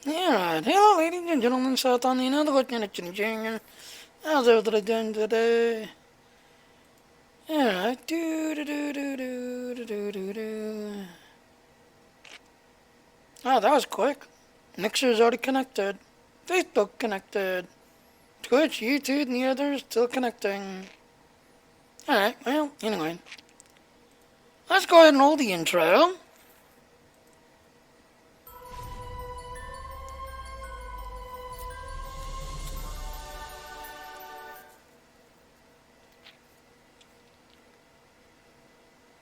Alright, hello ladies and gentlemen, Sat on the another Lieutenant Junior. How's everybody doing today? Alright, do do do do do do do do do. Oh, that was quick. Mixer's already connected. Facebook connected. Twitch, YouTube, and the others still connecting. Alright, well, anyway. Let's go ahead and roll the intro.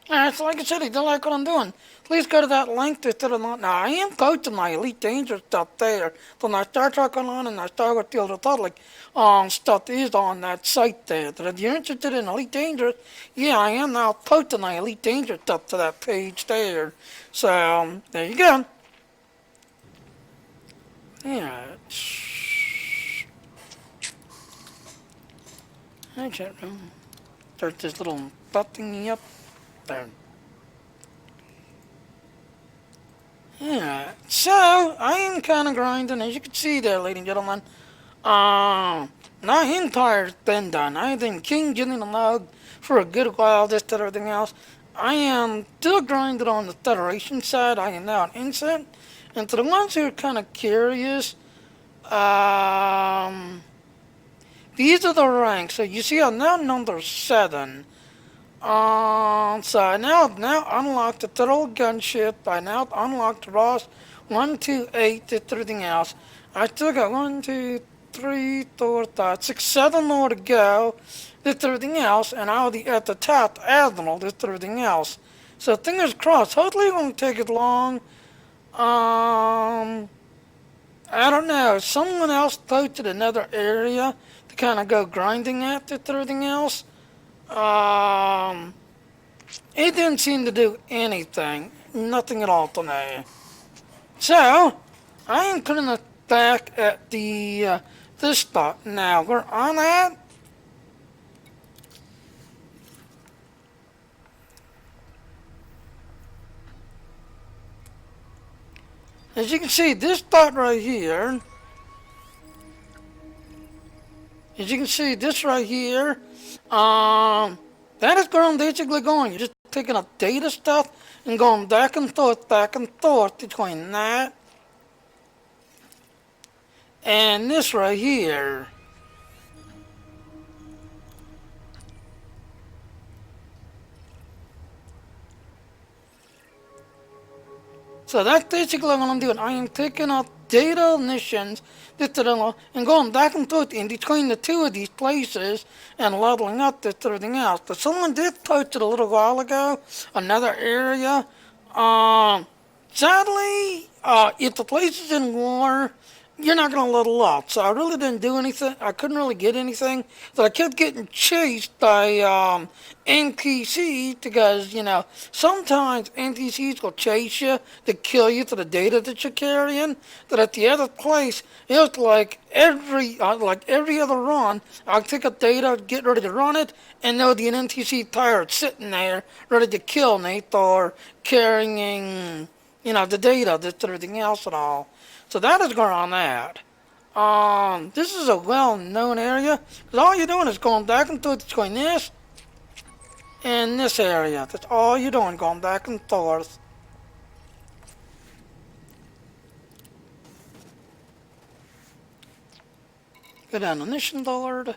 Alright, so like I said, if you like what I'm doing, please go to that link to the now. I am coaching my Elite Dangerous stuff there. Then I start talking on and I start with the other public stuff is on that site there. That if you're interested in Elite Dangerous, yeah, I am now posting my Elite Dangerous stuff to that page there. So, there you go. Alright. Hi, chat room. Start this little butt thingy up. There. Yeah, so I am kind of grinding, as you can see there, ladies and gentlemen. My empire's been done. I've been king getting the log for a good while, this and everything else. I am still grinding on the Federation side. I am now an insect. And to the ones who are kind of curious, these are the ranks. So you see I'm now number 7. So I now unlocked the Thorough Gunship. I now unlocked Ross 1, 2, 8, did everything else. I still got 1, 2, 3, 4, 5, 6, 7 more to go. Did everything else, and I'll be at the top Admiral. Did everything else. So fingers crossed. Hopefully it won't take as long. I don't know. Someone else posted another area to kind of go grinding at. Did everything else. It didn't seem to do anything. Nothing at all to me. So, I am putting it back at the, this spot. Now, we're on that. As you can see, this spot right here. As you can see, this right here. That is where I'm basically going. You're just taking up data stuff and going back and forth between that and this right here. So that's basically what I'm doing. I am taking up data missions and going back and forth in between the two of these places and leveling up this everything else. But someone did post it a little while ago, another area. Sadly, if the place is in war, you're not going to level up. So I really didn't do anything. I couldn't really get anything. So I kept getting chased by NPCs because, you know, sometimes NPCs will chase you to kill you for the data that you're carrying. That at the other place, it was like every other run, I'll take up data, get ready to run it, and there'll be an NPC pirate sitting there ready to kill me for carrying, you know, the data, that's everything else and all. So that is going on that. This is a well-known area, because all you're doing is going back and forth between this and this area. That's all you're doing, going back and forth. Go down to mission board.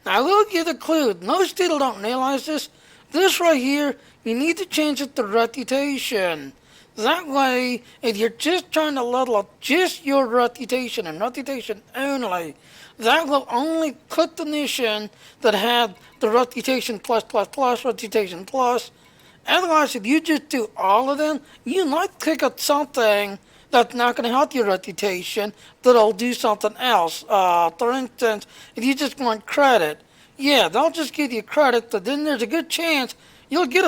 Now I will give a clue. Most people don't realize this. This right here, you need to change it to reputation. That way, if you're just trying to level up just your reputation and reputation only, that will only put the mission that had the reputation plus, reputation plus. Otherwise, if you just do all of them, you might pick up something that's not going to help your reputation, that'll do something else. For instance, if you just want credit, yeah, they'll just give you credit, but then there's a good chance you'll get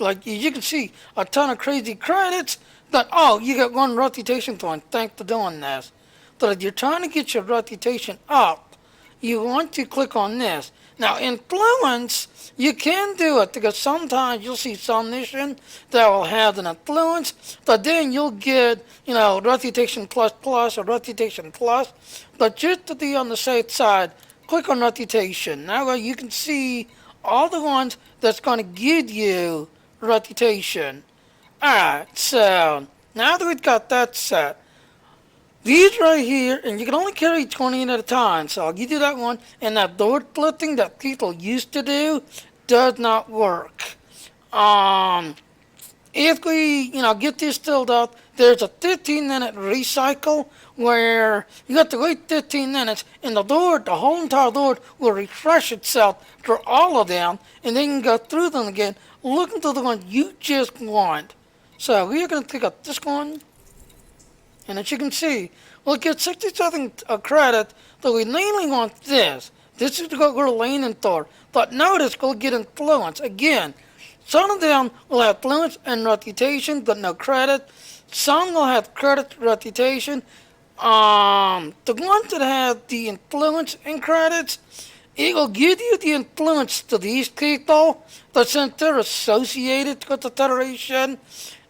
like you can see, a ton of crazy credits that, oh, you got 1 reputation point, thanks for doing this. But if you're trying to get your reputation up, you want to click on this. Now, influence, you can do it because sometimes you'll see some mission that will have an influence, but then you'll get, reputation plus plus or reputation plus. But just to be on the safe side, click on reputation. That way you can see all the ones that's going to give you reputation. Alright, so now that we've got that set, these right here, and you can only carry 20 in at a time, so I'll give you that one. And that door lifting that people used to do does not work. If we, get this filled up, there's a 15-minute recycle where you have to wait 15 minutes, and the whole entire door will refresh itself for all of them, and then you can go through them again, looking for the one you just want. So we're going to pick up this one. And as you can see, we'll get 67 credit, but we mainly want this. This is what we're leaning for. But notice we'll get influence. Again, some of them will have influence and reputation, but no credit. Some will have credit, reputation. The ones that have the influence and credits, it will give you the influence to these people, but since they're associated with the Federation,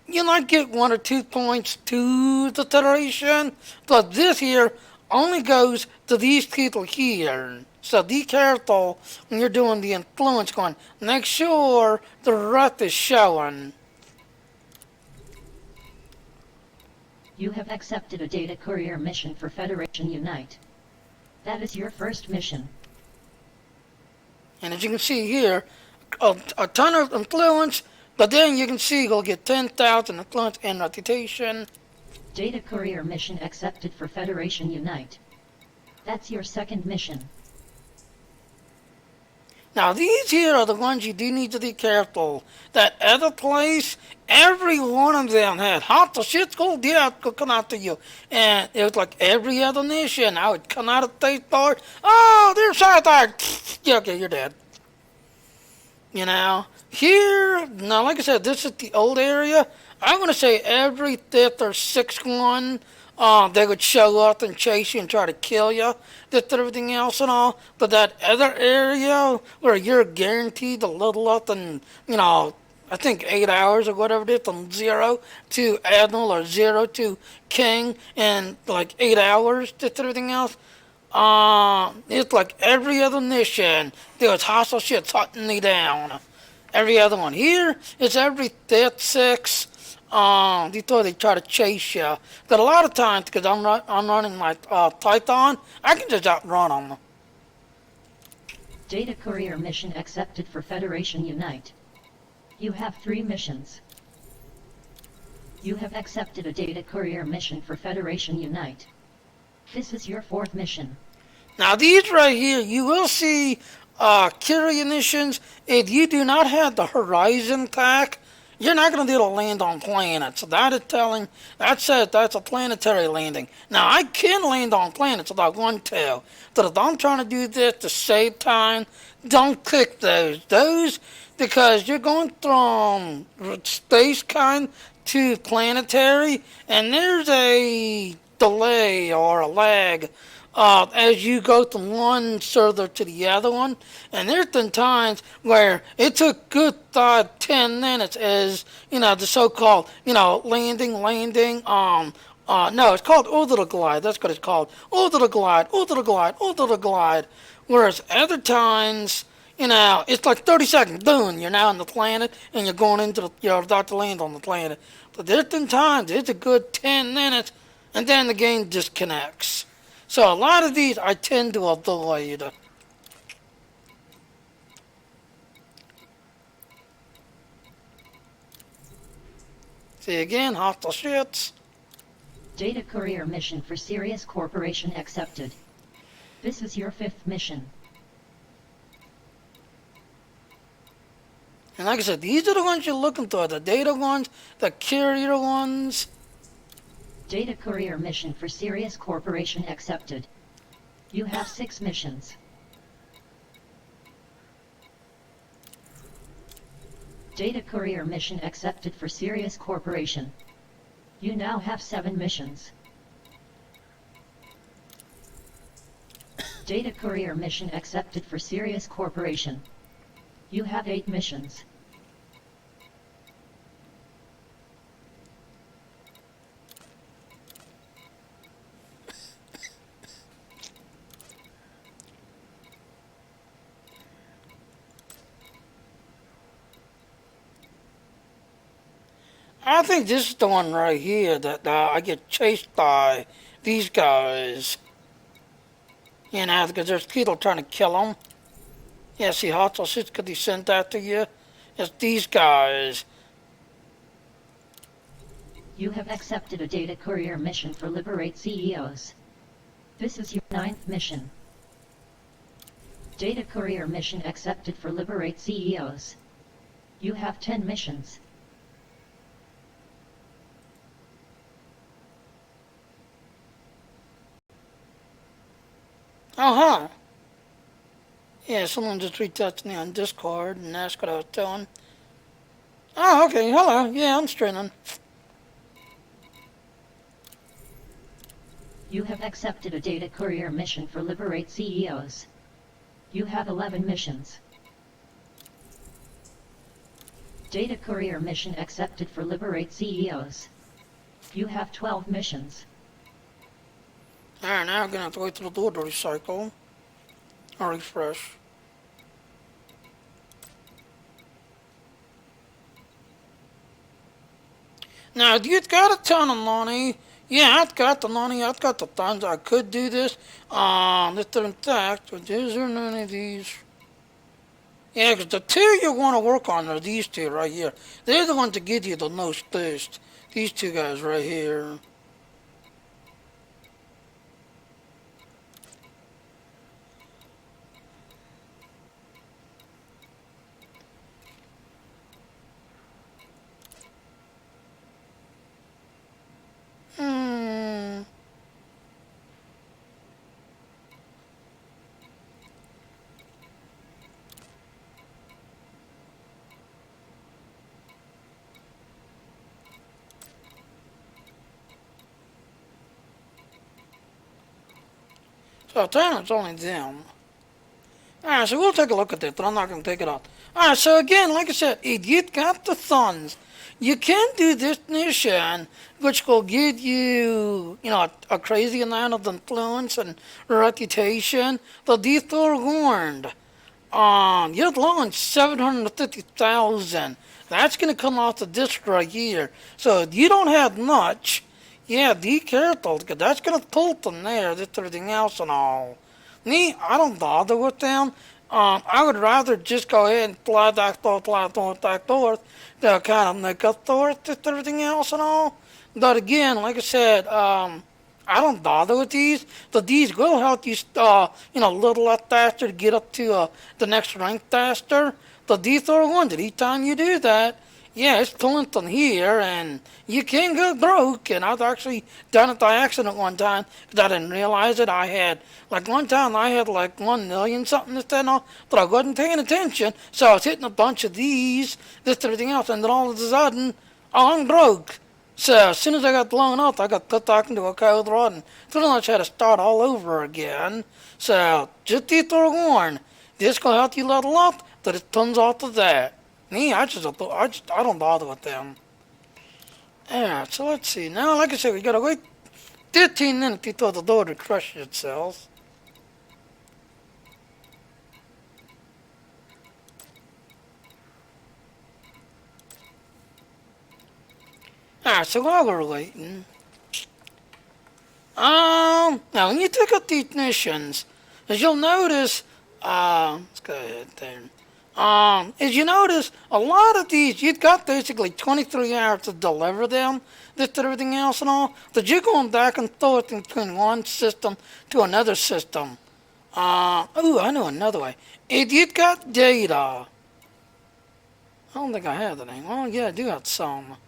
you might get 1 or 2 points to the Federation, but this here only goes to these people here. So be careful when you're doing the influence going. Make sure the rep is showing. You have accepted a data courier mission for Federation Unite. That is your first mission. And as you can see here, a ton of influence, but then you can see we'll get 10,000 influence and reputation. Data courier mission accepted for Federation Unite. That's your second mission. Now these here are the ones you do need to be careful. That other place, every one of them had hot the shit's cold, yeah, it could come after you. And it was like every other mission. I would come out of the state bar, oh, there's Satire. Yeah, okay, you're dead. Here, now like I said, this is the old area. I'm going to say every fifth or sixth one, they would show up and chase you and try to kill you. Did everything else and all. But that other area where you're guaranteed to level up in, I think 8 hours or whatever it is, from 0 to Admiral or 0 to King in like 8 hours, did everything else. It's like every other mission, there was hostile shit hunting me down. Every other one. Here, it's every fifth, sixth. Before they try to chase you. But a lot of times, because I'm running my Python, I can just outrun them. Data courier mission accepted for Federation Unite. You have 3 missions. You have accepted a data courier mission for Federation Unite. This is your 4th mission. Now these right here, you will see courier missions. If you do not have the Horizon pack, you're not going to be able to land on planets. So that is telling, that says that's a planetary landing. Now, I can land on planets if I want to. But if I'm trying to do this to save time, don't click those. Those, because you're going from space kind to planetary, and there's a delay or a lag as you go from one server to the other one. And there's been times where it took good 10 minutes as, the so-called, landing. No, it's called orbital glide. That's what it's called. Orbital glide. Whereas other times, it's like 30 seconds. Boom, you're now on the planet and you're going into you're about to land on the planet. But there's been times, it's a good 10 minutes and then the game disconnects. So a lot of these I tend to avoid. See again, hostile shits. Data courier mission for Sirius Corporation accepted. This is your 5th mission. And like I said, these are the ones you're looking for. The data ones, the carrier ones. Data courier mission for Sirius Corporation accepted. You have 6 missions. Data courier mission accepted for Sirius Corporation. You now have 7 missions. Data courier mission accepted for Sirius Corporation. You have 8 missions. I think this is the one right here that I get chased by these guys. You know, because there's people trying to kill him. Yeah, see, hot sauce, could he send that to you? It's these guys. You have accepted a data courier mission for Liberate CEOs. This is your 9th mission. Data courier mission accepted for Liberate CEOs. You have 10 missions. Uh-huh. Yeah, someone just reached out to me on Discord and asked what I was doing. Oh, okay, hello. Yeah, I'm streaming. You have accepted a data courier mission for Liberate CEOs. You have 11 missions. Data courier mission accepted for Liberate CEOs. You have 12 missions. Alright, now I'm gonna have to wait till the door to recycle. Or refresh. Now, do you got a ton of money? Yeah, I've got the money. I've got the funds. I could do this. This different tax. But is there none of these? Yeah, because the two you want to work on are these two right here. They're the ones that give you the most boost. These two guys right here. Hmm. So I tell you, it's only them. Alright, so we'll take a look at this, but I'm not going to take it off. Alright, so again, like I said, if you got the funds, you can do this mission, which will give you, a crazy amount of influence and reputation. The detour warned. You're low 750,000. That's going to come off the disc right here. So if you don't have much, yeah, be careful, because that's going to pull from there, just everything else and all. Me, I don't bother with them. I would rather just go ahead and fly back north, to kind of make up for it, just everything else and all. But again, like I said, I don't bother with these, but these will help you, a little lot faster to get up to the next rank faster. The D31, each time you do that, yeah, it's pulling from here, and you can go broke. And I've actually done it by accident one time because I didn't realize it. One time I had like 1 million something this and all, but I wasn't paying attention. So I was hitting a bunch of these, this and everything else, and then all of a sudden, I'm broke. So as soon as I got blown up, I got put back into a cold rod and pretty much had to start all over again. So just be forewarned, this will help you level up, but it comes off of that. Me, I don't bother with them. Alright, so let's see. Now, like I said, we gotta wait 15 minutes before the door refreshes itself. Alright, so while we're waiting, now when you take up these missions, as you'll notice, let's go ahead there. As you notice, a lot of these, you've got basically 23 hours to deliver them, this and everything else and all, but you're going back and forth between one system to another system. I know another way. If you've got data, I don't think I have the name. Oh, yeah, I do have some.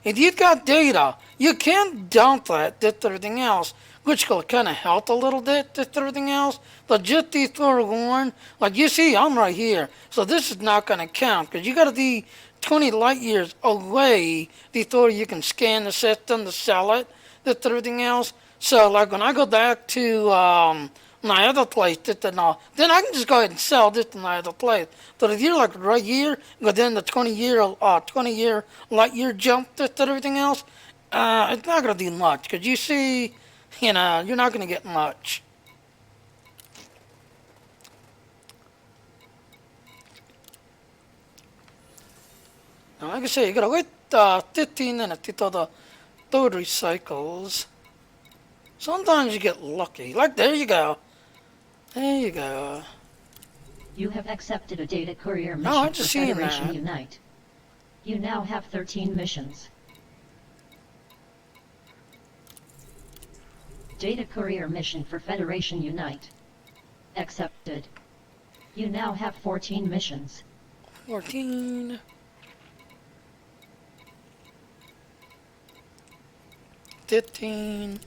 If you've got data, you can dump that, this and everything else, which will kind of help a little bit, this and everything else. But just be forewarned, like you see, I'm right here, so this is not going to count, because you got to be 20 light years away before you can scan the system to sell it, this and everything else. So, like when I go back to my other place, this and all. Then I can just go ahead and sell this to my other place. But if you're like right here, go then the 20 year light year jump, this and everything else, it's not gonna do much because you see, you're not gonna get much. Now, like I say, you gotta wait 15 minutes until the third recycles. Sometimes you get lucky. Like, there you go. There you go. You have accepted a data courier I'm mission for just seeing Federation that. Unite. You now have 13 missions. Data courier mission for Federation Unite. Accepted. You now have 14 missions. 14. 15.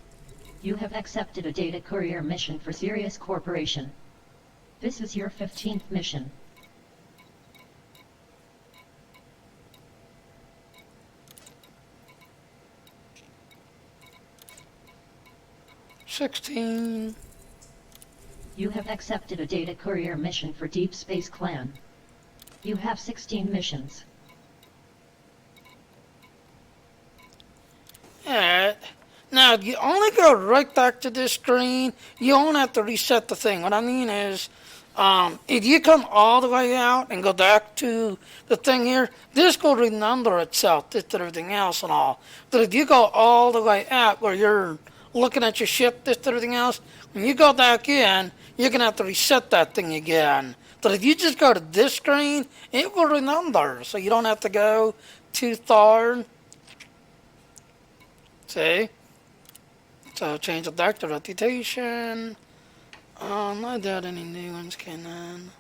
You have accepted a data courier mission for Sirius Corporation. This is your 15th mission. $16. You have accepted a data courier mission for Deep Space Clan. You have 16 missions. Alright. Now, you only go right back to this screen. You don't have to reset the thing. What I mean is, if you come all the way out and go back to the thing here, this will renumber itself, this and everything else and all. But if you go all the way out where you're looking at your ship, this and everything else, when you go back in, you're going to have to reset that thing again. But if you just go to this screen, it will renumber, so you don't have to go too far. See? So change the doctor reputation. Not that any new ones can on.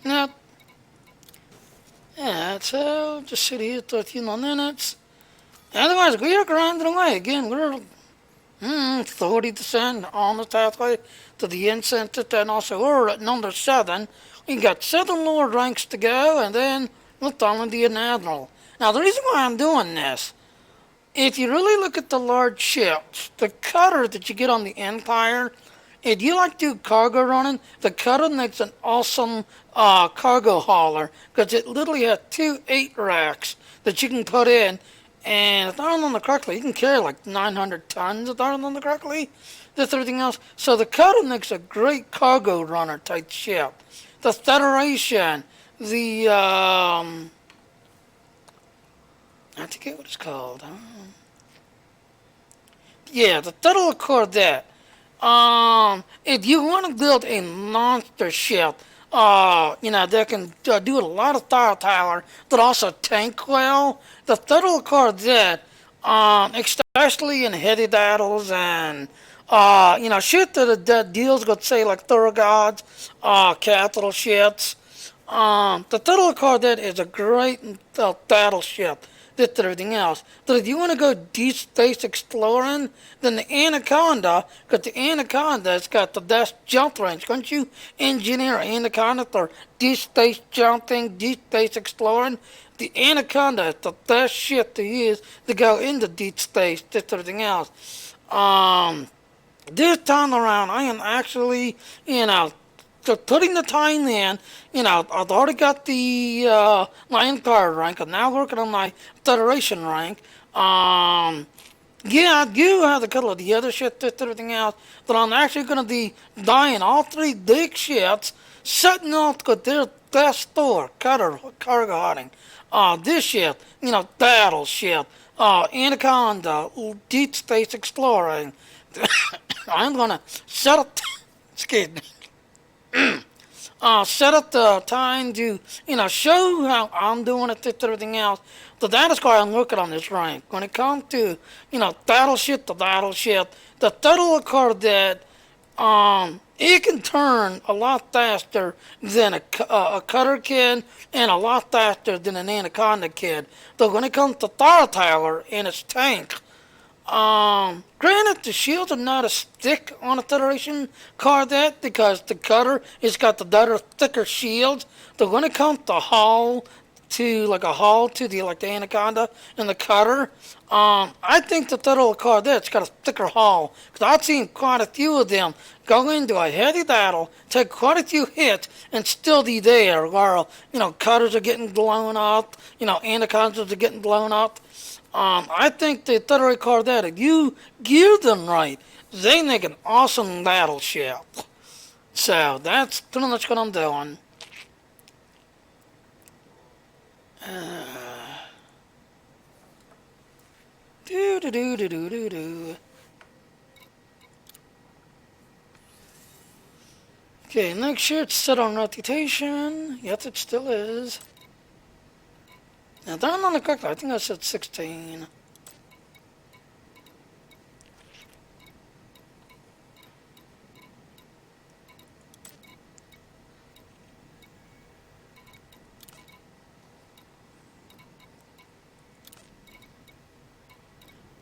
Nope. Yeah, so just sit here 13 more minutes. Otherwise, we're grinding away. Again, we're 30% on the pathway to the incentive, and also we're at number 7. We got 7 more ranks to go, and then we'll finally be an admiral. Now, the reason why I'm doing this, if you really look at the large ships, the cutter that you get on the Empire, if you like to do cargo running, the cutter makes an awesome cargo hauler because it literally has 2 8-racks that you can put in. And if I remember correctly, you can carry like 900 tons if I remember correctly. This everything else. So the cutter makes a great cargo runner type ship. The Federation, I forget what it's called. Yeah, the Federal Corvette. If you want to build a monster ship, that can do a lot of firepower, but also tank well, the Federal Corvette, especially in heavy battles and, shit that deals with, say, like Thorogods, capital ships. The Federal Corvette is a great battleship. This and everything else. But if you want to go deep space exploring, then the Anaconda, because the Anaconda has got the best jump range. Couldn't you engineer Anaconda for deep space jumping, deep space exploring? The Anaconda is the best ship to use to go into deep space, this and everything else. This time around, I am actually, so putting the time in, I've already got the my Empire rank. I'm now working on my Federation rank. Yeah, I do have a couple of the other ships, this, everything else, but I'm actually going to be buying all 3 big ships, setting off with their best store, cutter, cargo hauling. This ship, battleship, Anaconda, deep space exploring. I'm going to set up, excuse me. Set up the time to, show how I'm doing it, this, everything else. So that is why I'm working on this rank. When it comes to, battleship to battleship, the Federal Corvette, it can turn a lot faster than a cutter can and a lot faster than an Anaconda can. But when it comes to firepower and its tank, Granted, the shields are not a stick on a Federation Corvette because the cutter has got the better, thicker shields. But when it comes to hull, to like a hull to the like the Anaconda and the cutter, I think the Federal Corvette's got a thicker hull because I've seen quite a few of them go into a heavy battle, take quite a few hits, and still be there. While cutters are getting blown up, Anacondas are getting blown up. I think the Federal Corvette, if you gear them right, they make an awesome battleship. So that's pretty much what I'm doing. Do do do do do do do. Okay, next year it's set on reputation. Yes, it still is. Now, down on the correct, I think I said 16.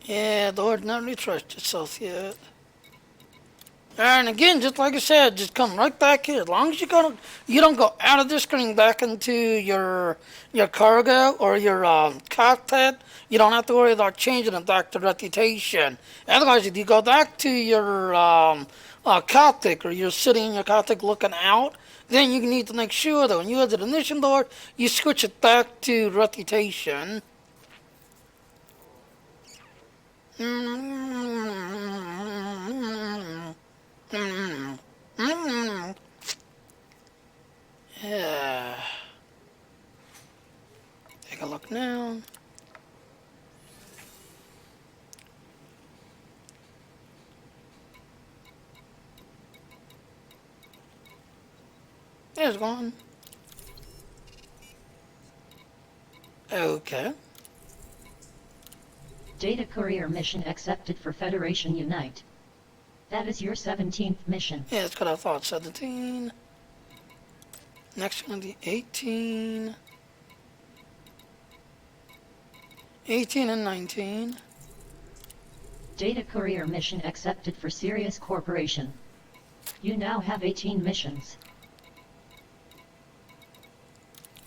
Yeah, the Lord not refreshed itself yet. And again, just like I said, just come right back here. As long as you don't go out of the screen back into your cargo or your cockpit, you don't have to worry about changing it back to reputation. Otherwise, if you go back to your cockpit or you're sitting in your cockpit looking out, then you need to make sure that when you exit the ignition door, you switch it back to reputation. Yeah. Take a look now. There's one. Okay. Data courier mission accepted for Federation Unite. That is your 17th mission. Yeah, that's what I thought. 17. Next one, the 18. 18 and 19. Data courier mission accepted for Sirius Corporation. You now have 18 missions.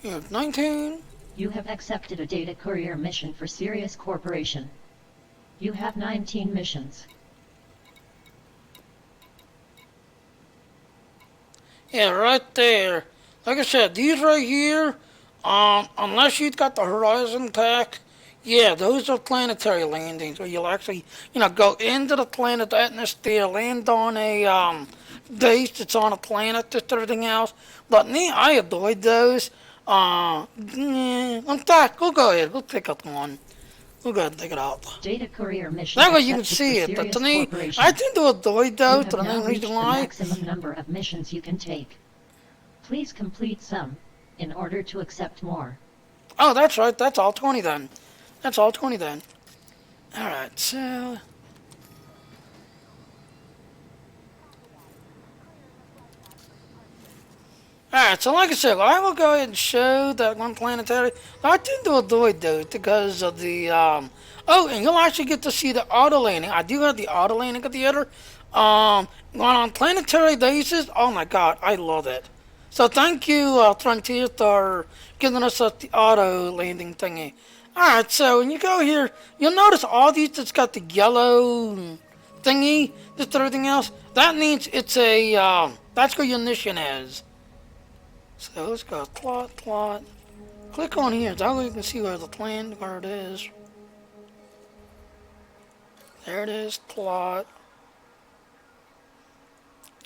You have 19. You have accepted a data courier mission for Sirius Corporation. You have 19 missions. Yeah, right there. Like I said, these right here, unless you've got the Horizon pack, yeah, those are planetary landings where you'll actually, go into the planet atmosphere, land on a base that's on a planet, just everything else. But me, I avoid those. In fact, we'll go ahead. We'll pick up one. We'll go ahead and take it out. Data courier mission. That way you can see it. But to me, I tend to avoid those. The main reason why. The maximum number of missions you can take. Please complete some, in order to accept more. Oh, that's right. That's all 20 then. That's all 20 then. Alright, so... Alright, so like I said, I will go ahead and show that one planetary. I tend to avoid those because of the, oh, and you'll actually get to see the auto landing. I do have the auto landing at the other. On planetary bases, oh my god, I love it. So thank you, Frontier, for giving us the auto landing thingy. Alright, so when you go here, you'll notice all these that's got the yellow thingy, just everything else. That means it's a, that's where your mission is. So let's go plot. Click on here, that way you can see where it is. There it is, plot.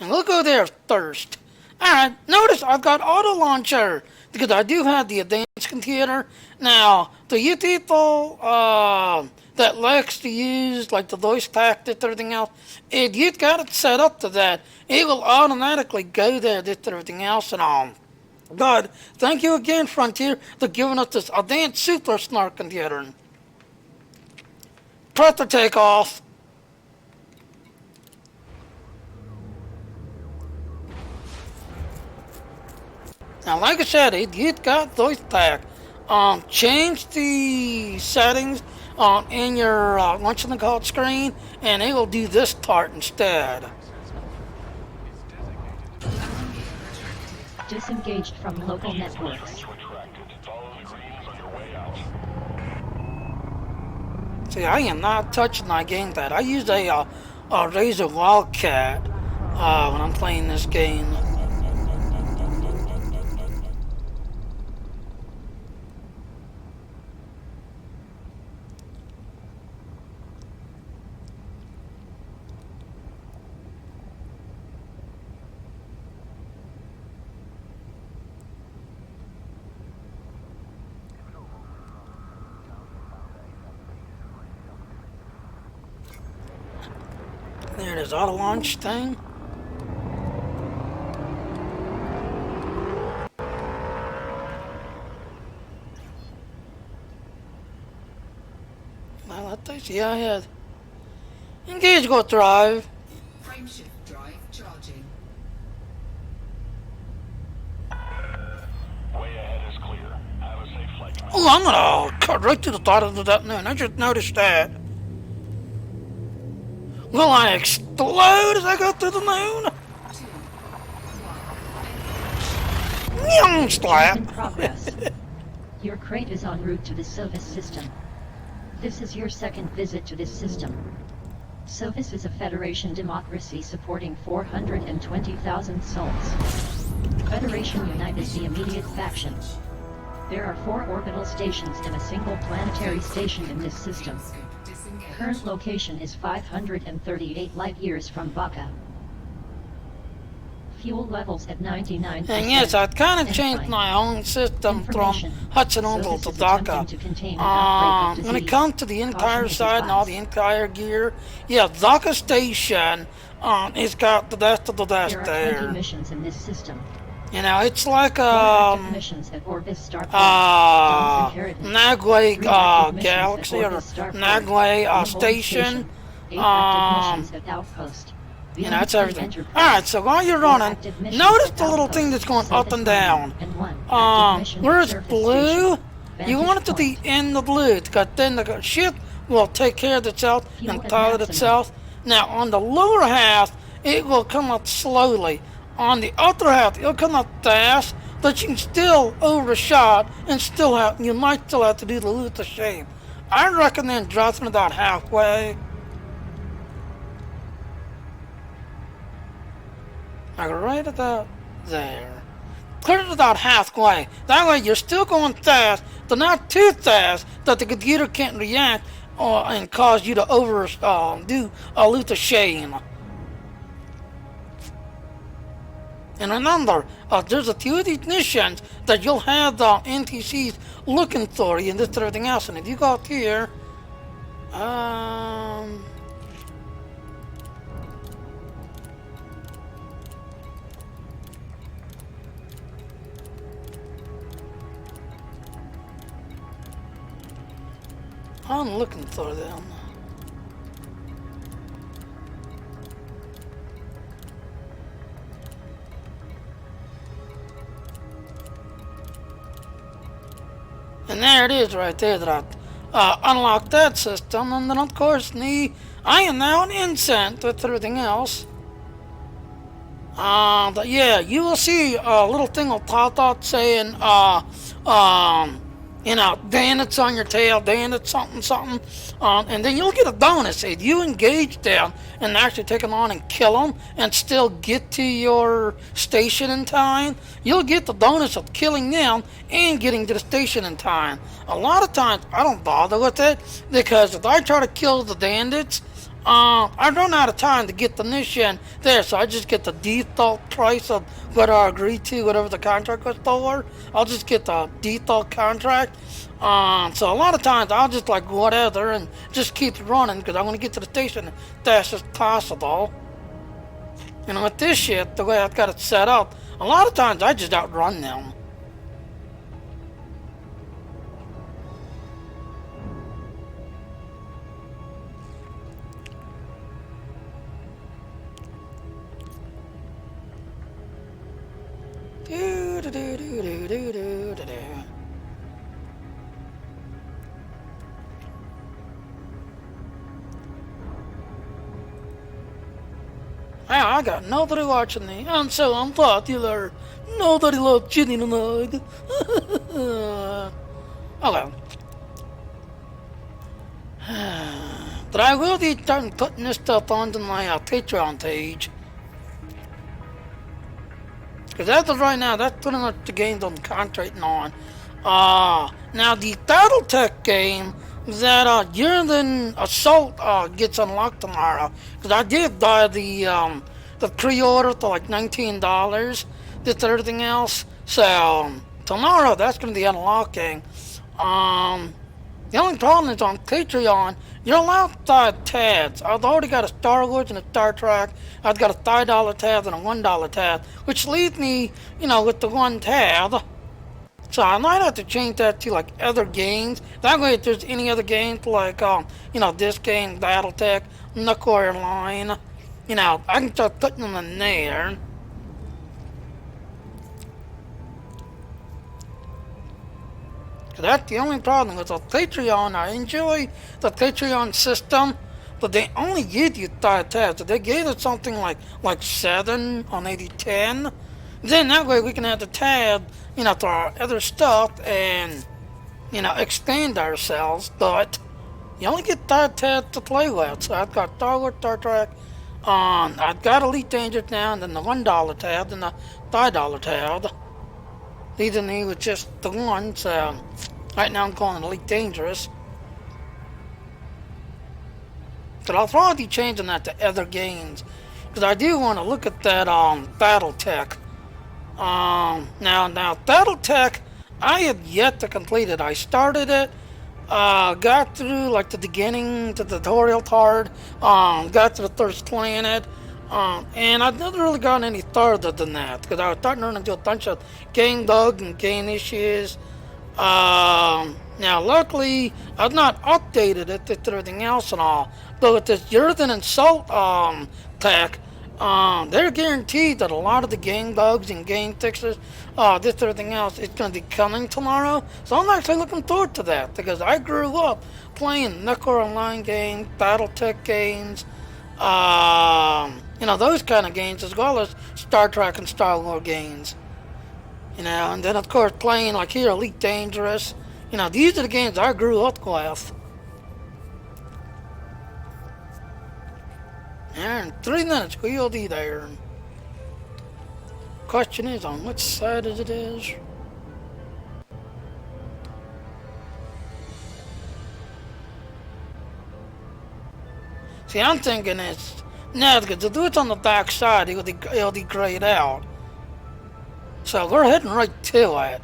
And we'll go there first. Alright, notice I've got auto launcher because I do have the advanced computer. Now, the you people that likes to use like the voice tactic and everything else, if you've got it set up to that, it will automatically go there with everything else and all. But thank you again, Frontier, for giving us this advanced super smart computer. Press to take off. Now, like I said, you've got voice pack. change the settings in your launch in the call screen, and it will do this part instead. Disengaged from local networks. See, I am not touching my game pad. I use a Razer Wildcat when I'm playing this game. There it is, auto launch thing. Well, that takes you ahead. Engage, go drive. Frameshift drive charging. Way ahead is clear. Have a safe flight. Oh, I'm gonna cut right to the thought of that moon. I just noticed that. Will I explode as I go through the moon? 2, 1, Nyong slap. In progress. Your crate is en route to the Sovis system. This is your second visit to this system. Sovis is a Federation democracy supporting 420,000 souls. Federation Unite is the immediate faction. There are 4 orbital stations and a single planetary station in this system. scope disengaged. Current location is 538 light-years from Baca. Fuel levels at 99%. And yes, I'd kind of And changed fine. my own system from Information. Hudson Oval Sovis to is Dhaka. attempting to contain an outbreak of When it disease. comes to the Empire Caution is side and all the advised. Empire gear, yeah, Dhaka Station, it's got the best of the best There are 20 there. missions in this system. You know, it's like 4 active missions at Orbis Starport. Dawn's Inheritance. Nagway 3 active missions Galaxy at or Orbis Starport. Nagway Reholt Station. 8 active missions at Outpost. You know, it's Beyond everything. Enterprise. Alright, so while you're 4 running, active missions notice at the little Outpost. thing that's going up and Surface down. Line, and 1 active mission at Where's Surface blue? Station. You want it to Vantage be in the blue, because then the ship will take care of itself Fuel and at pilot maximum. itself. Now, on the lower half, it will come up slowly. On the upper half, it'll come up fast, but you can still overshot and still have, you might still have to do the loot of shame. I recommend dropping about halfway. Like right about there. Put it about halfway. That way you're still going fast, but not too fast that the computer can't react and cause you to do a loot of shame. And remember, there's a few of these missions that you'll have the NPCs looking for you and this and everything else. And if you go up here, I'm looking for them. And there it is right there that I unlocked that system. And then of course I am now an incent with everything else. But yeah, you will see a little thing will pop up saying, bandits on your tail, bandits something, something. And then you'll get a bonus if you engage them and actually take them on and kill them and still get to your station in time. You'll get the bonus of killing them and getting to the station in time. A lot of times I don't bother with it because if I try to kill the bandits, I run out of time to get the mission there, so I just get the default price of what I agree to, whatever the contract was for. I'll just get the default contract. So a lot of times I'll just like whatever and just keep running because I want to get to the station as fast as possible. And with this shit, the way I've got it set up, a lot of times I just outrun them. I got nobody watching me, and so unpopular. Nobody loves Ginny tonight. Okay. But I will be done putting this stuff onto my Patreon page. Because as of right now, that's pretty much the games I'm concentrating on. Now the Battletech game that Yearling Assault gets unlocked tomorrow. Because I did buy the pre-order for like $19. Did everything else. So tomorrow that's going to be unlocking. The only problem is on Patreon, you're allowed tabs. I've already got a Star Wars and a Star Trek. I've got a $5 tab and a $1 tab, which leaves me, with the one tab. So I might have to change that to like other games. That way, if there's any other games like, this game, BattleTech, Nuclear Line, I can start putting them in there. That's the only problem with the Patreon. I enjoy the Patreon system, but they only give you 5 tabs. If they gave us something like 7 or maybe 10, then that way we can have the tab, to our other stuff and, expand ourselves. But you only get 5 tabs to play with. So I've got Star Wars, Star Trek, I've got Elite Dangerous now, and then the $1 tab and the $5 tab. Leaving me with just the one, so right now I'm calling it Elite Dangerous. But I'll probably be changing that to other games, because I do want to look at that Battletech. Now Battletech, I have yet to complete it. I started it, got through like the beginning, the tutorial part, got to the first planet. And I've never really gotten any further than that, because I was starting to run into a bunch of game bugs and game issues. Now, luckily, I've not updated it to everything else and all. But with this Yearling Assault tech, they're guaranteed that a lot of the game bugs and game fixes, everything else, is going to be coming tomorrow. So I'm actually looking forward to that, because I grew up playing Nuclear Online games, Battletech games, those kind of games, as well as Star Trek and Star Wars games. And then of course playing like here Elite Dangerous. These are the games I grew up with. And in 3 minutes we'll be there. Question is, on which side it is? See, I'm thinking it's because to do it on the back side, it'll be grayed out. So we're heading right to it.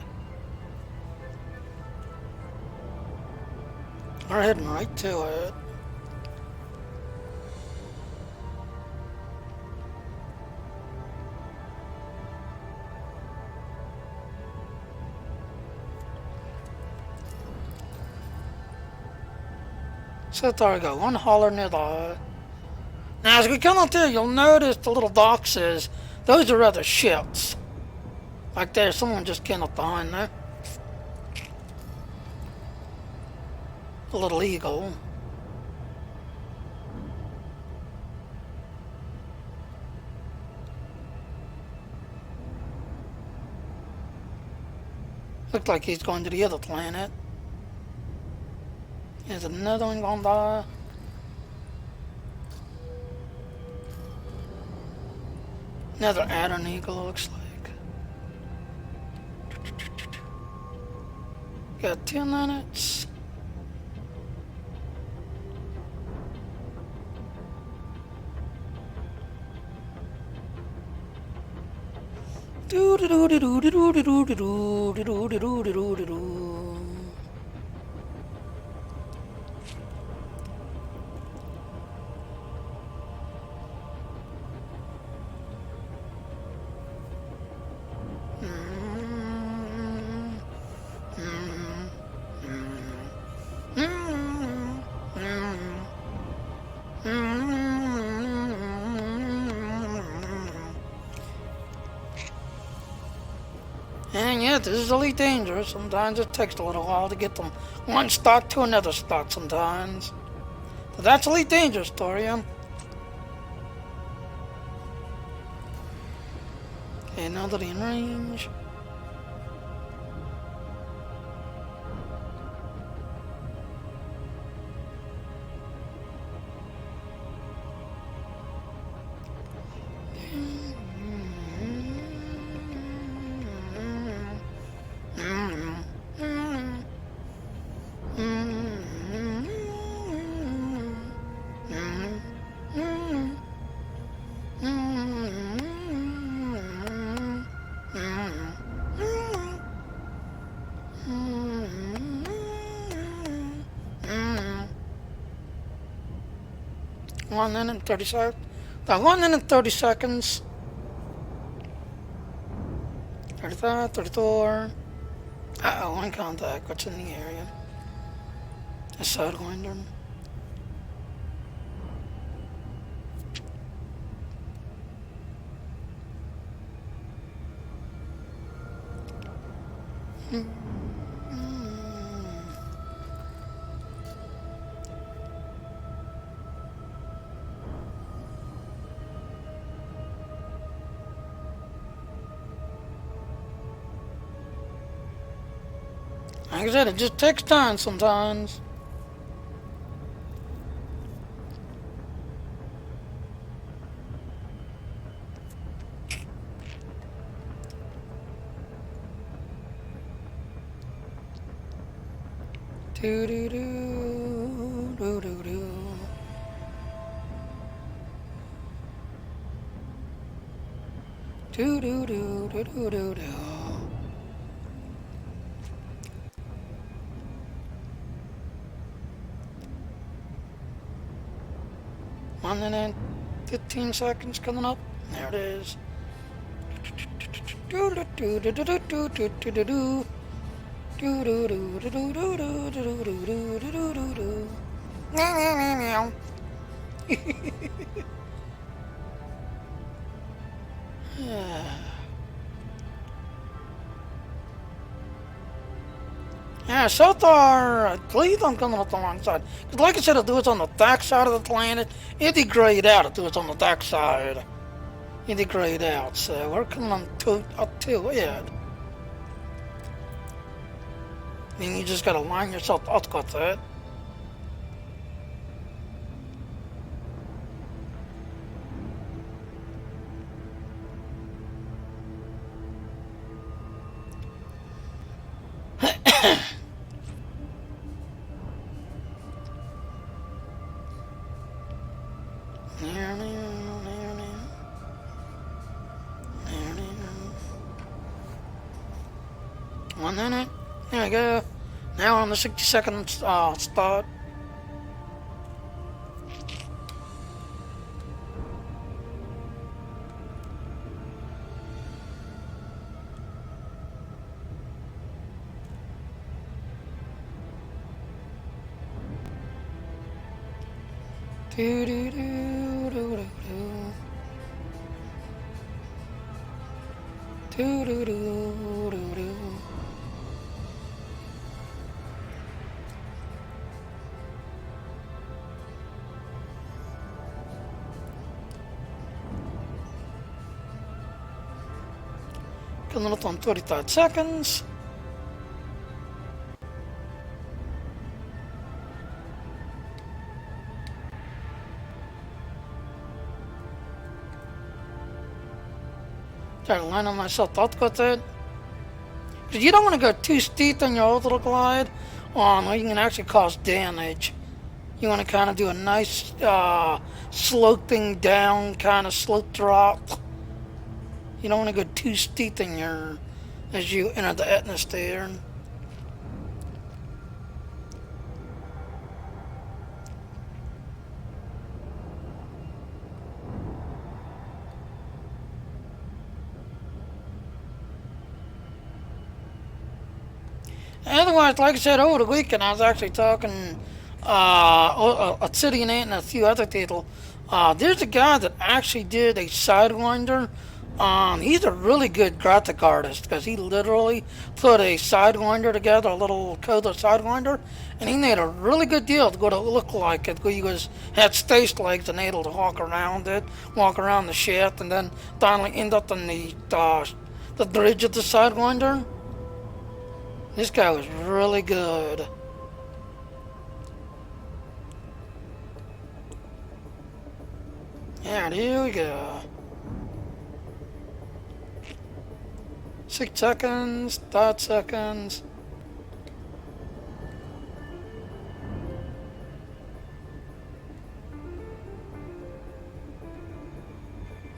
We're heading right to it. So there we go, one holler near the... Now as we come up there, you'll notice the little boxes. Those are other ships. Like there's someone just came up behind there. A little eagle. Looks like he's going to the other planet. There's another one going by. Another Adder Eagle, looks like. Got 2 minutes. Do do do do do do do do do do do do do do do. And yeah, this is Elite Dangerous. Sometimes it takes a little while to get from one spot to another spot sometimes. But that's Elite Dangerous, Torian. Okay, now that in range. One minute and 30 seconds. 1 minute and 30 seconds. 35, 34. Uh-oh, one contact. What's in the area? A sidewinder. Like I said, it just takes time sometimes. Do do do do do do. Do do do do do do do. 1 minute, 15 seconds coming up. There it is. Do do do do do do do do do do. Do do do do do do do do do do do do do do. Meow meow meow meow. Yeah, so far, at least I'm coming up the wrong side. Because like I said, if it was on the dark side of the planet, it degrade out if it was on the dark side. It degrade out, so we're coming on up to it. Then you just gotta line yourself up with it. One minute. There we go. Now we're on the 60-second spot. Do do do do do do do do do do do. Coming up on 35 seconds. Try to line on myself up with it. Because you don't want to go too steep on your orbital glide, or you can actually cause damage. You want to kind of do a nice sloping down kind of slope drop. You don't want to go too steep in your as you enter the atmosphere. Otherwise, like I said, over the weekend, I was actually talking a city and a few other people. There's a guy that actually did a sidewinder He's a really good graphic artist because he literally put a sidewinder together, a little Coda sidewinder, and he made a really good deal to what it looked like. He had stage legs and able to walk around it, walk around the shaft, and then finally end up on the bridge of the sidewinder. This guy was really good. And here we go. 6 seconds, 5 seconds.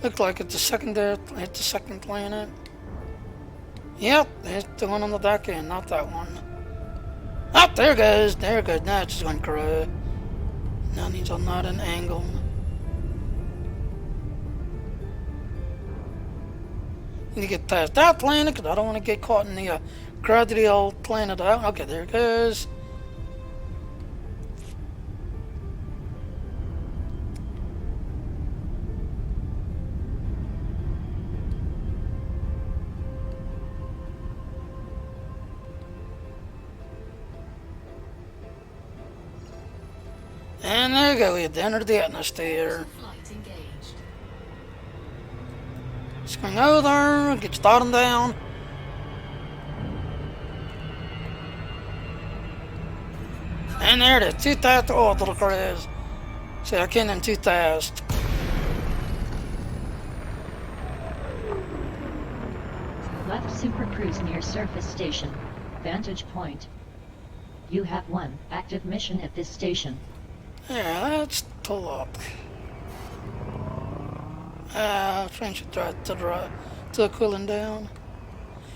Looks like it's the second there, hit the second planet. Yep, it's the one on the back end, not that one. Oh, there it goes, there it goes. Now it's just going to grow. Now these are not an angle. Need to get past that planet because I don't want to get caught in the gravity old planet out. Okay, there it goes. And there you go, we had entered the atmosphere. Flight engaged. Swing over, get started down. And there it is, 2,000 orbital cruise. See, I can't in 2,000. Left Super Cruise near surface station. Vantage point. You have one active mission at this station. Yeah, let's pull up. Trying to drive to the cooling down.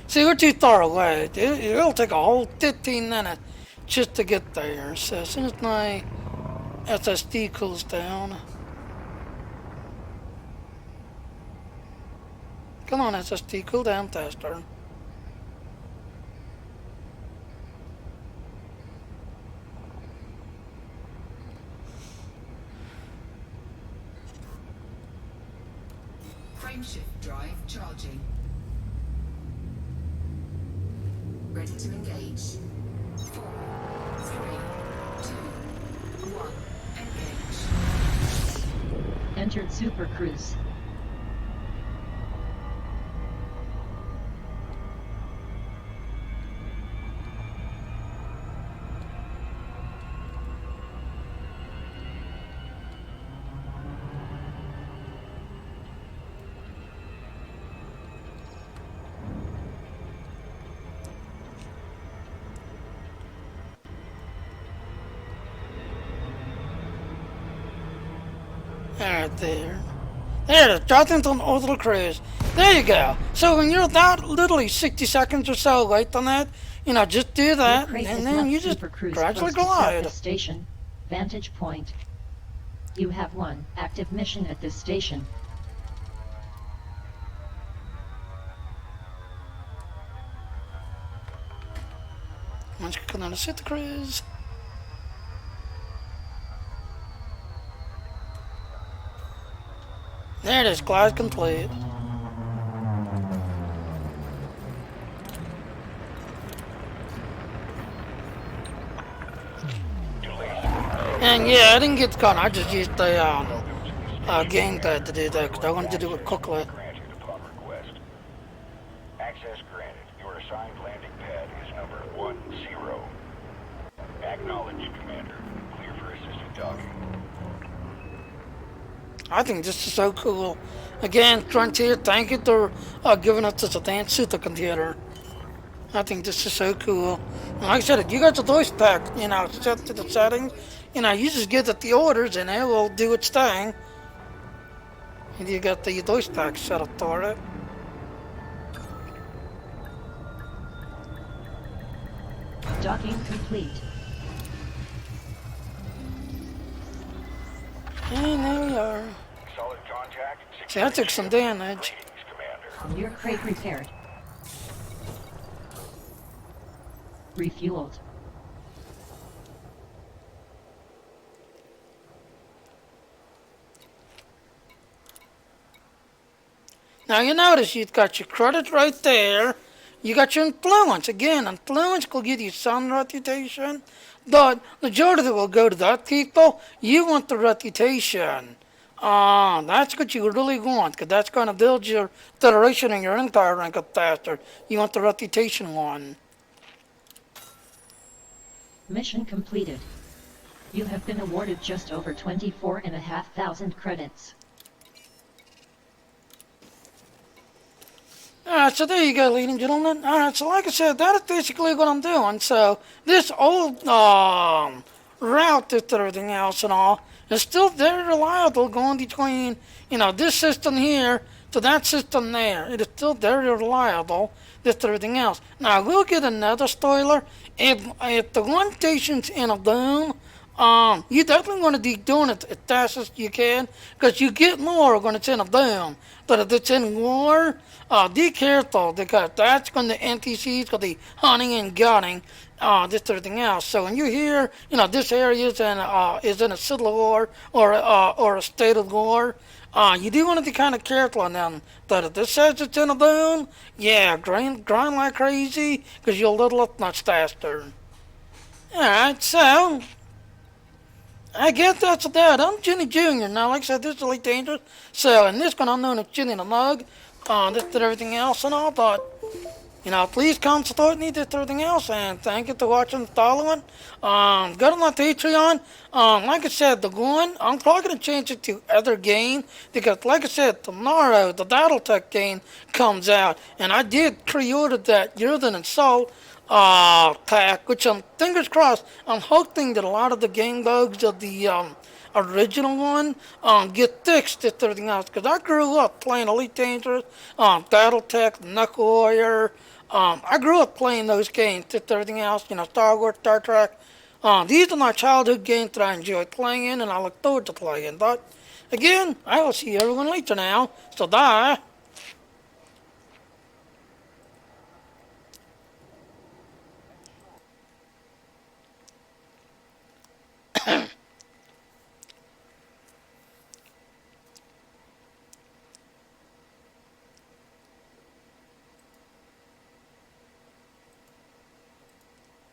See, we're too far away. It'll take a whole 15 minutes just to get there. So as soon as my SSD cools down. Come on, SSD, cool down faster. Frameshift drive charging. Ready to engage. 4, 3, 2, 1. Engage. Entered Super Cruise. Right there. There it is, dropped into an orbital cruise. There you go. So when you're about literally 60 seconds or so away from that, just do that, Your crate and has then left you just Super Cruise gradually close to glide. surface station. Vantage point. You have one active mission at this station. Once you come down to sit the cruise. There it is, glide complete. And yeah, I didn't get caught. I just used the gamepad to do that because I wanted to do it quickly. Granted upon request. Access granted. Your assigned landing pad is number 10. Acknowledged, Commander. Clear for assisted docking. I think this is so cool. Again, Frontier, thank you for giving us this advanced supercomputer. I think this is so cool. And like I said, you got the voice pack, set to the settings. You just give it the orders and it will do its thing. And you got the voice pack set up for it. Docking complete. And there we are. Solid contact. See, I took some damage. Greetings, Commander. Your crate repaired. Refueled. Now you notice you've got your credit right there. You got your influence. Again, influence will give you some reputation, but majority will go to that people. You want the reputation. That's what you really want, because that's going to build your federation and your empire rank up faster. You want the reputation one. Mission completed. You have been awarded just over 24,500 credits. Alright, so there you go, ladies and gentlemen. Alright, so like I said, that is basically what I'm doing. So, this old route to everything else and all is still very reliable going between, this system here to that system there. It is still very reliable, this to everything else. Now, I will get another spoiler. If the one station's in a boom, you definitely want to be doing it as fast as you can, because you get more when it's in a boom. But if it's in war, be careful, because that's when the NPCs will be hunting and gunning, just everything else. So when you hear, this area is in a civil war or a state of war, you do want to be kind of careful on them. But if this says it's in a boom, yeah, grind like crazy, because you'll level up much faster. Alright, so I guess that's that. I'm Jenny Jr. Now, like I said, this is Elite Dangerous. So, in this one, I'm known as Jenny the Mug. This did everything else and all, but, please come support me, this everything else, and thank you for watching and following. Go to my Patreon. Like I said, the one, I'm probably going to change it to other game, because, like I said, tomorrow, the Battletech game comes out, and I did pre-order that You're an Assault pack, which I'm fingers crossed. I'm hoping that a lot of the game bugs of the original one get fixed and everything else. Because I grew up playing Elite Dangerous, BattleTech, Knuckle Warrior. I grew up playing those games and everything else. Star Wars, Star Trek. These are my childhood games that I enjoy playing, and I look forward to playing. But again, I will see everyone later now. So bye.